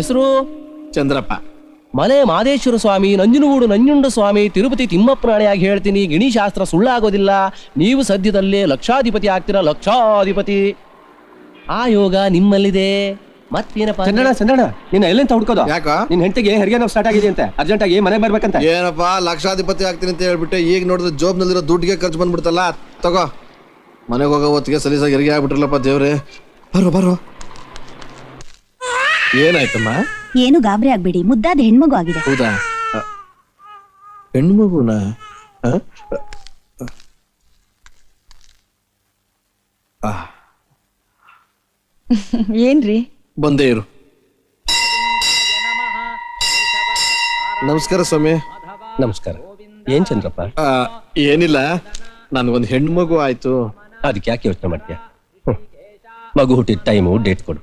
ಹೆಸರು ಚಂದ್ರಪ್ಪ. ಮಲೆ ಮಾದೇಶ್ವರ ಸ್ವಾಮಿ, ನಂಜನಗೂಡು ನಂಜುಂಡ ಸ್ವಾಮಿ, ತಿರುಪತಿ ತಿಮ್ಮಪ್ಪನಾಣೆಯಾಗಿ ಹೇಳ್ತೀನಿ, ಗಿಣಿಶಾಸ್ತ್ರ ಸುಳ್ಳಾಗೋದಿಲ್ಲ. ನೀವು ಸದ್ಯದಲ್ಲೇ ಲಕ್ಷಾಧಿಪತಿ ಆಗ್ತೀರಾ, ಲಕ್ಷಾಧಿಪತಿ. ಆ ಯೋಗ ನಿಮ್ಮಲ್ಲಿದೆ. ಮತ್ತೇನಪ್ಪ ಚಂದ್ರಣ್ಣ ನಿನ್ನ ಎಲ್ಲಿಂತ ಹುಡ್ಕೋದು? ಯಾಕ ನಿನ್ ಹೆಂಡತಿಗೆ ಹೆರಿಗೆ ನೋವು ಸ್ಟಾರ್ಟ್ ಆಗಿದೆ ಅಂತೆ, ಅರ್ಜೆಂಟ್ ಆಗಿ ಮನೆಗೆ ಬರ್ಬೇಕಂತ. ಏನಪ್ಪಾ ಲಕ್ಷಾಧಿಪತಿ ಆಗ್ತೀನಿ ಅಂತ ಹೇಳ್ಬಿಟ್ಟೆ, ಈಗ ನೋಡಿದ್ರೆ ಜೋಬ್ನಲ್ಲಿರೋ ದುಡ್ಡಿಗೆ ಖರ್ಚು ಬಂದ್ಬಿಡ್ತಲ್ಲ. ತಗೋ, ಮನೆಗೆ ಹೋಗೋ ಹೊತ್ತಿಗೆ ಸಲೀಸಾಗಿ ಹೆರಿಗೆ ಆಗ್ಬಿಟ್ರಲ್ಲಪ್ಪ ದೇವ್ರೆ. ಬರೋ ಏನಾಯ್ತಮ್ಮ? ಏನು ಗಾಬರಿ ಆಗ್ಬೇಡಿ, ಮುದ್ದಾದ ಹೆಣ್ಮಗು ಆಗಿದೆ. ಹೌದಾ? ಹೆಣ್ಮಗುನ? ಏನ್ರಿ? ಬಂದೇ ಇರು. ನಮಸ್ಕಾರ ಸ್ವಾಮಿ. ನಮಸ್ಕಾರ. ಏನ್ ಚಂದ್ರಪ್ಪ? ಏನಿಲ್ಲ, ನನ್ಗೊಂದು ಹೆಣ್ಮಗು ಆಯ್ತು. ಅದಕ್ಕೆ ಯಾಕೆ ಯೋಚನೆ ಮಾಡ್ತೀಯ? ಮಗು ಹುಟ್ಟಿದ ಟೈಮು ಡೇಟ್ ಕೊಡು.